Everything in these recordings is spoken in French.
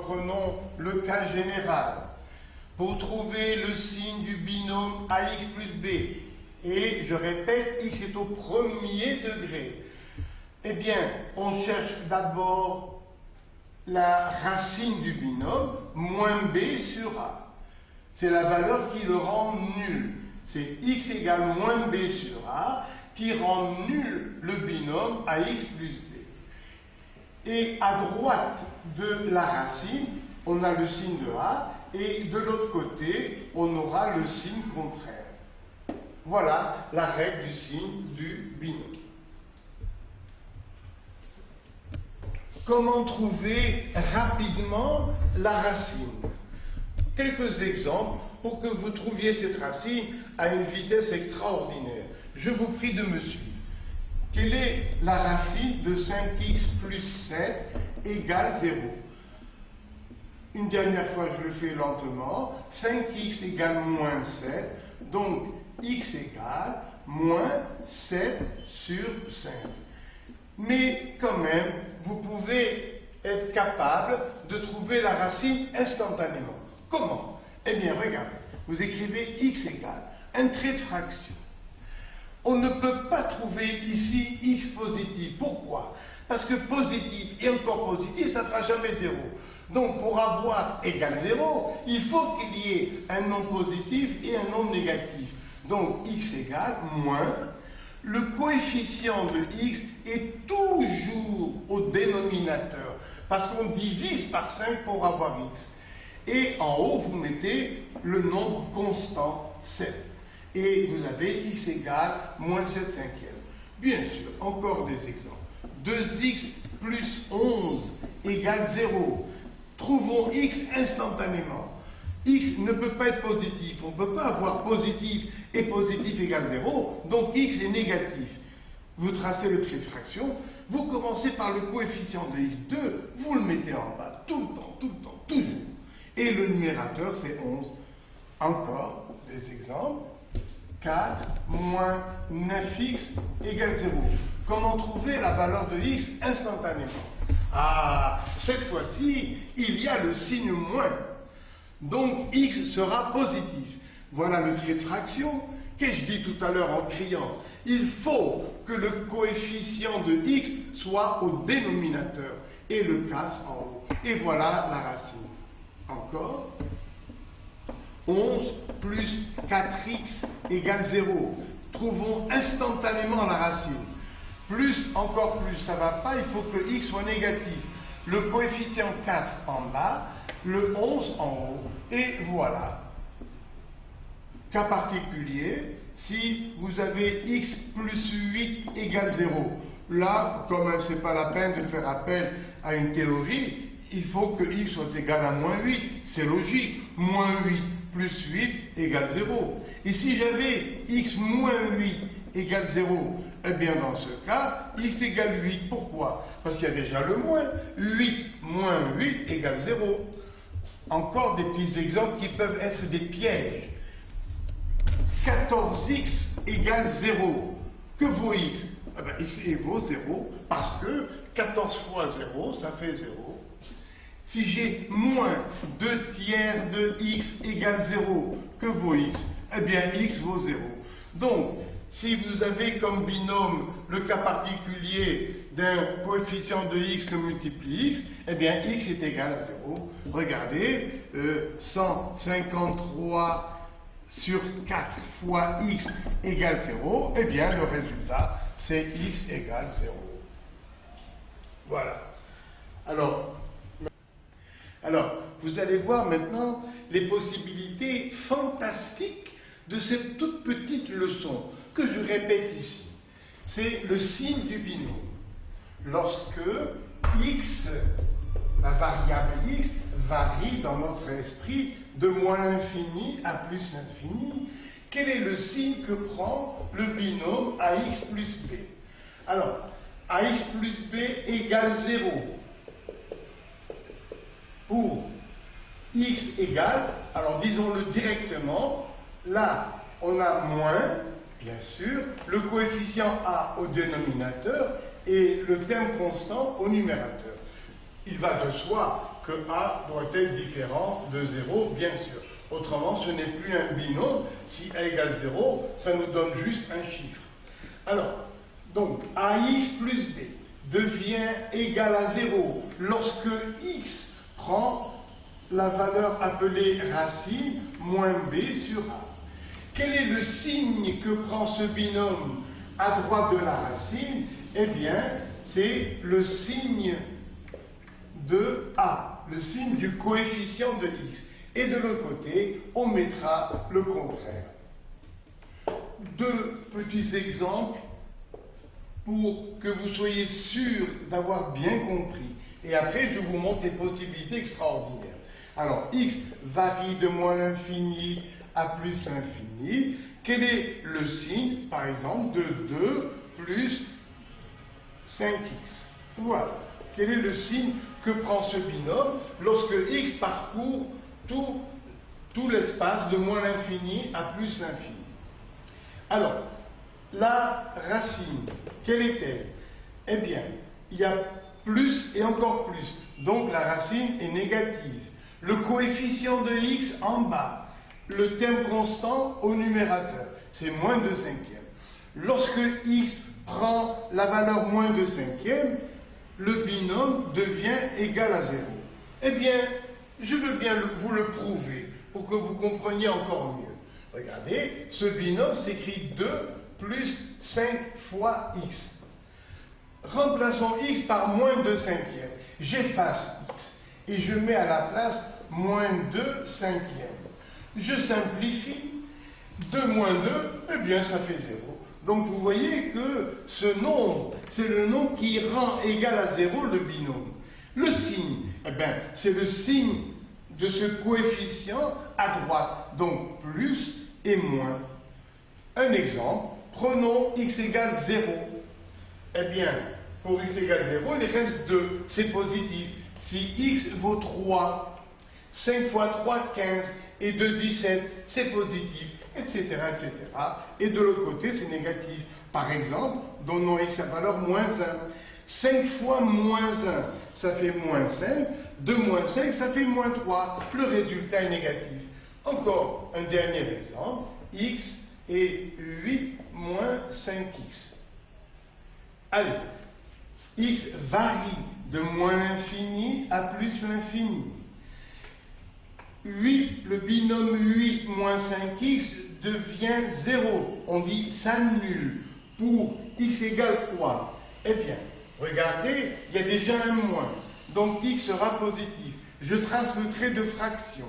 reprenons le cas général. Pour trouver le signe du binôme AX plus B, et je répète, X est au premier degré, eh bien, on cherche d'abord la racine du binôme, moins B sur A. C'est la valeur qui le rend nul. C'est X égale moins B sur A qui rend nul le binôme AX plus B. Et à droite de la racine, on a le signe de A, et de l'autre côté, on aura le signe contraire. Voilà la règle du signe du binôme. Comment trouver rapidement la racine? Quelques exemples pour que vous trouviez cette racine à une vitesse extraordinaire. Je vous prie de me suivre. Quelle est la racine de 5x plus 7 égale 0? Une dernière fois, je le fais lentement. 5x égale moins 7, donc x égale moins 7 sur 5. Mais quand même, vous pouvez être capable de trouver la racine instantanément. Comment? Eh bien, regardez, vous écrivez x égale un trait de fraction. On ne peut pas trouver ici x positif. Pourquoi? Parce que positif et encore positif, ça ne fera jamais 0. Donc, pour avoir égal 0, il faut qu'il y ait un nombre positif et un nombre négatif. Donc, x égale moins. Le coefficient de x est toujours au dénominateur, parce qu'on divise par 5 pour avoir x. Et en haut, vous mettez le nombre constant 7. Et vous avez x égale moins 7 cinquièmes. Bien sûr, encore des exemples. 2x plus 11 égale 0. Trouvons x instantanément. X ne peut pas être positif. On ne peut pas avoir positif et positif égale 0. Donc x est négatif. Vous tracez le trait de fraction. Vous commencez par le coefficient de x2. Vous le mettez en bas. Tout le temps, toujours. Et le numérateur, c'est 11. Encore des exemples. 4 moins 9x égale 0. Comment trouver la valeur de x instantanément? Ah, cette fois-ci, il y a le signe moins. Donc x sera positif. Voilà le trait de fraction. Qu'ai-je dit tout à l'heure en criant? Il faut que le coefficient de x soit au dénominateur et le 4 en haut. Et voilà la racine. Encore. 11 plus 4x égale 0. Trouvons instantanément la racine. Plus, encore plus, ça ne va pas, il faut que x soit négatif. Le coefficient 4 en bas, le 11 en haut, et voilà. Cas particulier, si vous avez x plus 8 égale 0, là, quand même, ce n'est pas la peine de faire appel à une théorie, il faut que x soit égal à moins 8, c'est logique, moins 8 plus 8 égale 0. Et si j'avais x moins 8 égale 0, eh bien dans ce cas, x égale 8. Pourquoi? Parce qu'il y a déjà le moins. 8 moins 8 égale 0. Encore des petits exemples qui peuvent être des pièges. 14x égale 0. Que vaut x? Eh bien, x vaut 0 parce que 14 fois 0, ça fait 0. Si j'ai moins 2 tiers de x égale 0, que vaut x? Eh bien, x vaut 0. Donc, si vous avez comme binôme le cas particulier d'un coefficient de x que multiplie x, eh bien, x est égal à 0. Regardez, 153 sur 4 fois x égale 0, eh bien, le résultat, c'est x égale 0. Voilà. Alors, vous allez voir maintenant les possibilités fantastiques de cette toute petite leçon que je répète ici. C'est le signe du binôme. Lorsque x, la variable x, varie dans notre esprit de moins l'infini à plus l'infini, quel est le signe que prend le binôme ax plus b? Alors, ax plus b égale 0. Pour x égale, alors disons-le directement, là on a moins, bien sûr, le coefficient a au dénominateur et le terme constant au numérateur. Il va de soi que A doit être différent de 0, bien sûr. Autrement, ce n'est plus un binôme. Si A égale 0, ça nous donne juste un chiffre. Alors, donc, AX plus B devient égal à 0 lorsque X prend la valeur appelée racine moins B sur A. Quel est le signe que prend ce binôme à droite de la racine? Eh bien, c'est le signe de A, le signe du coefficient de X. Et de l'autre côté, on mettra le contraire. Deux petits exemples pour que vous soyez sûr d'avoir bien compris. Et après, je vous montre les possibilités extraordinaires. Alors, X varie de moins l'infini à plus l'infini. Quel est le signe, par exemple, de 2 plus 5x? Voilà. Quel est le signe que prend ce binôme lorsque x parcourt tout l'espace de moins l'infini à plus l'infini? Alors, la racine, quelle est-elle? Eh bien, il y a plus et encore plus. Donc la racine est négative. Le coefficient de x en bas, le terme constant au numérateur, c'est moins 2 cinquièmes. Lorsque x prend la valeur moins 2 cinquièmes, le binôme devient égal à 0. Eh bien, je veux bien vous le prouver pour que vous compreniez encore mieux. Regardez, ce binôme s'écrit 2 plus 5 fois x. Remplaçons x par moins 2 cinquièmes. J'efface x et je mets à la place moins 2 cinquièmes. Je simplifie. 2 moins 2, eh bien ça fait 0. Donc vous voyez que ce nombre, c'est le nombre qui rend égal à 0 le binôme. Le signe, eh bien c'est le signe de ce coefficient à droite, donc plus et moins. Un exemple, prenons x égale 0. Eh bien, pour x égale 0, il reste 2, c'est positif. Si x vaut 3, 5 fois 3, 15, et 2, 17, c'est positif, etc., etc. Et de l'autre côté, c'est négatif. Par exemple, donnons x à valeur moins 1. 5 fois moins 1, ça fait moins 5. 2 moins 5, ça fait moins 3. Le résultat est négatif. Encore un dernier exemple. X est 8 moins 5x. Allez, x varie de moins l'infini à plus l'infini. 8, le binôme 8 moins 5x devient 0. On dit s'annule. Pour x égale quoi? Eh bien, regardez, il y a déjà un moins. Donc x sera positif. Je trace le trait de fraction.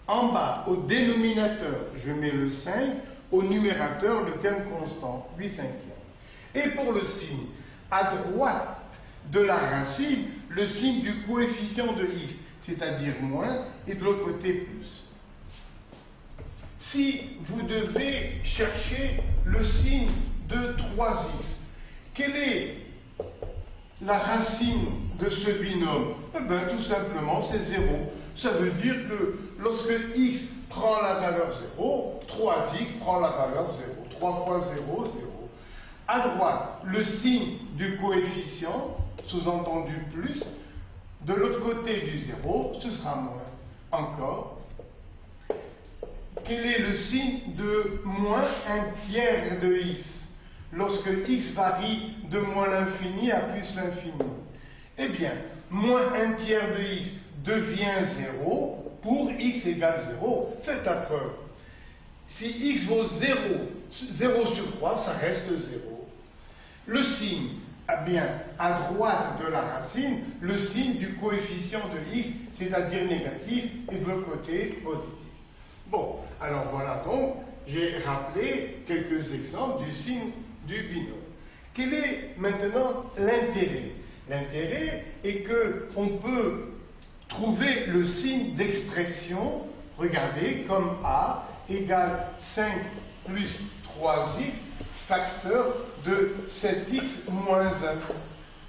En bas, au dénominateur, je mets le 5. Au numérateur, le terme constant, 8 cinquièmes. Et pour le signe, à droite de la racine, le signe du coefficient de x, c'est-à-dire moins, et de l'autre côté plus. Si vous devez chercher le signe de 3x, quelle est la racine de ce binôme? Eh bien, tout simplement, c'est 0. Ça veut dire que lorsque x prend la valeur 0, 3x prend la valeur 0. 3 fois 0, 0. À droite, le signe du coefficient, sous-entendu plus. De l'autre côté du 0, ce sera moins. Encore. Quel est le signe de moins 1/3 de x lorsque x varie de moins l'infini à plus l'infini? Eh bien, moins 1/3 de x devient 0 pour x égale 0. Faites la preuve. Si x vaut 0, 0 sur 3, ça reste 0. Le signe, eh bien, à droite de la racine, le signe du coefficient de x, c'est-à-dire négatif, et de l'autre côté, positif. Bon, alors voilà donc, j'ai rappelé quelques exemples du signe du binôme. Quel est maintenant l'intérêt? L'intérêt est qu'on peut trouver le signe d'expression, regardez, comme A égale 5 plus 3x, facteur de 7x moins 1.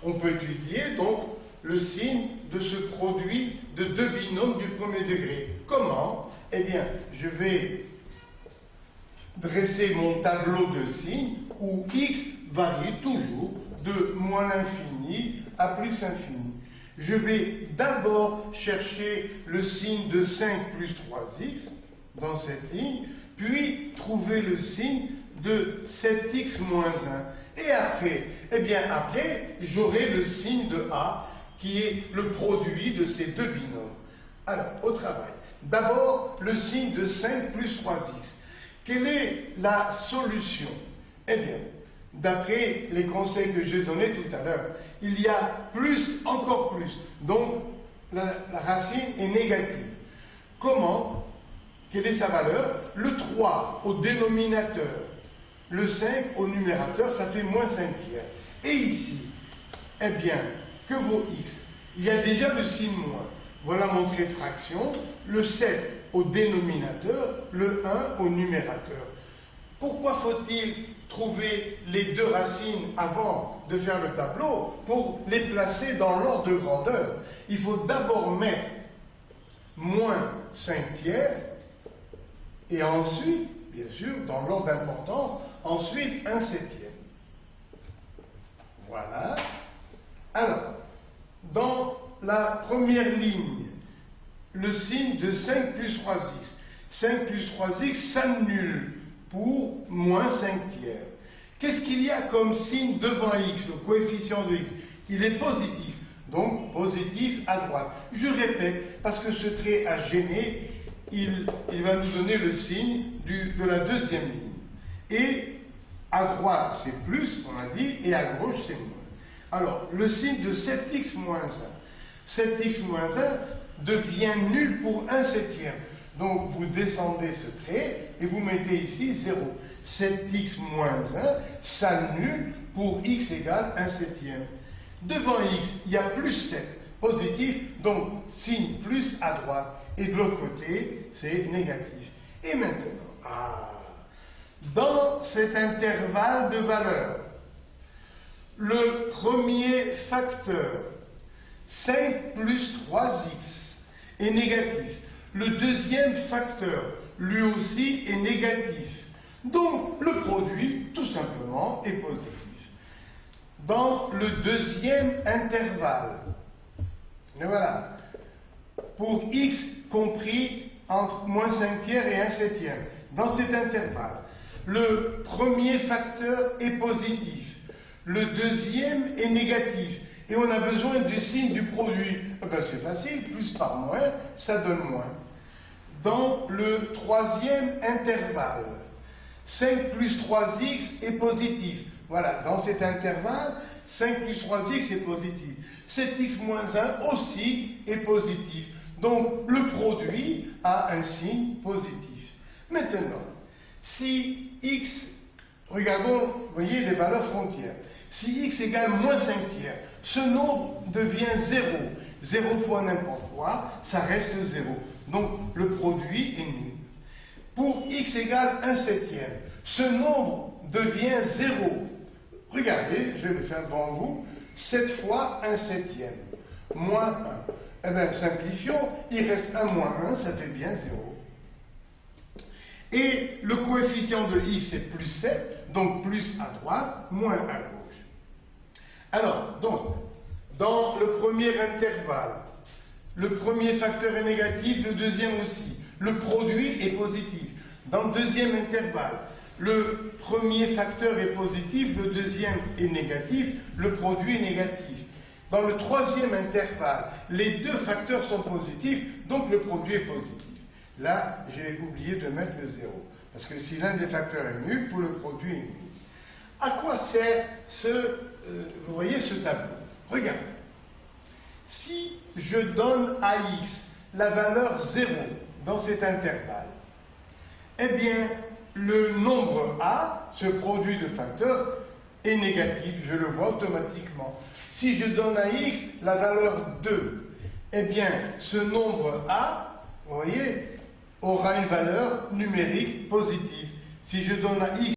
On peut étudier donc le signe de ce produit de deux binômes du premier degré. Comment? Eh bien, je vais dresser mon tableau de signes où x varie toujours de moins l'infini à plus l'infini. Je vais d'abord chercher le signe de 5 plus 3x dans cette ligne, puis trouver le signe de 7x moins 1. Et après, après, j'aurai le signe de A, qui est le produit de ces deux binômes. Alors, au travail. D'abord, le signe de 5 plus 3x. Quelle est la solution? Eh bien, d'après les conseils que j'ai donnés tout à l'heure, il y a plus, encore plus. Donc, la racine est négative. Comment? Quelle est sa valeur? Le 3 au dénominateur, le 5 au numérateur, ça fait moins 5 tiers. Et ici, eh bien, que vaut x? Il y a déjà le signe moins. Voilà mon trait de fraction, le 7 au dénominateur, le 1 au numérateur. Pourquoi faut-il trouver les deux racines avant de faire le tableau? Pour les placer dans l'ordre de grandeur. Il faut d'abord mettre moins 5 tiers, et ensuite, bien sûr, dans l'ordre d'importance, ensuite 1 septième. Voilà. Alors, dans la première ligne, le signe de 5 plus 3x. 5 plus 3x s'annule pour moins 5 tiers. Qu'est-ce qu'il y a comme signe devant x, le coefficient de x? Il est positif, donc positif à droite. Je répète, parce que ce trait a gêné, il va nous donner le signe de la deuxième ligne. Et à droite, c'est plus, on a dit, et à gauche, c'est moins. Alors, le signe de 7x moins 1. 7x moins 1 devient nul pour 1 septième. Donc, vous descendez ce trait et vous mettez ici 0. 7x moins 1 s'annule pour x égale 1 septième. Devant x, il y a plus 7, positif, donc signe plus à droite. Et de l'autre côté, c'est négatif. Et maintenant, dans cet intervalle de valeurs, le premier facteur, 5 plus 3x, est négatif. Le deuxième facteur, lui aussi, est négatif. Donc, le produit, tout simplement, est positif. Dans le deuxième intervalle, et voilà, pour x compris entre moins 5 tiers et 1 septième, dans cet intervalle, le premier facteur est positif, le deuxième est négatif, et on a besoin du signe du produit. C'est facile, plus par moins, ça donne moins. Dans le troisième intervalle, 5 plus 3x est positif. Voilà, dans cet intervalle, 5 plus 3x est positif. 7x moins 1 aussi est positif. Donc, le produit a un signe positif. Maintenant, si x, regardons, vous voyez les valeurs frontières. Si x égale moins 5 tiers, ce nombre devient 0. 0 fois n'importe quoi, ça reste 0. Donc, le produit est nul. Pour x égale 1 septième, ce nombre devient 0. Regardez, je vais le faire devant vous. 7 fois 1 septième, moins 1. Eh bien, simplifions, il reste 1 moins 1, ça fait bien 0. Et le coefficient de x est plus 7, donc plus à droite, moins à gauche. Alors, donc, dans le premier intervalle, le premier facteur est négatif, le deuxième aussi. Le produit est positif. Dans le deuxième intervalle, le premier facteur est positif, le deuxième est négatif, le produit est négatif. Dans le troisième intervalle, les deux facteurs sont positifs, donc le produit est positif. Là, j'ai oublié de mettre le 0, parce que si l'un des facteurs est nul, pour le produit est nul. À quoi sert vous voyez ce tableau? Regardez. Si je donne à x la valeur 0 dans cet intervalle, eh bien, le nombre a, ce produit de facteurs, est négatif, je le vois automatiquement. Si je donne à x la valeur 2, eh bien, ce nombre a, vous voyez, aura une valeur numérique positive. Si je donne à x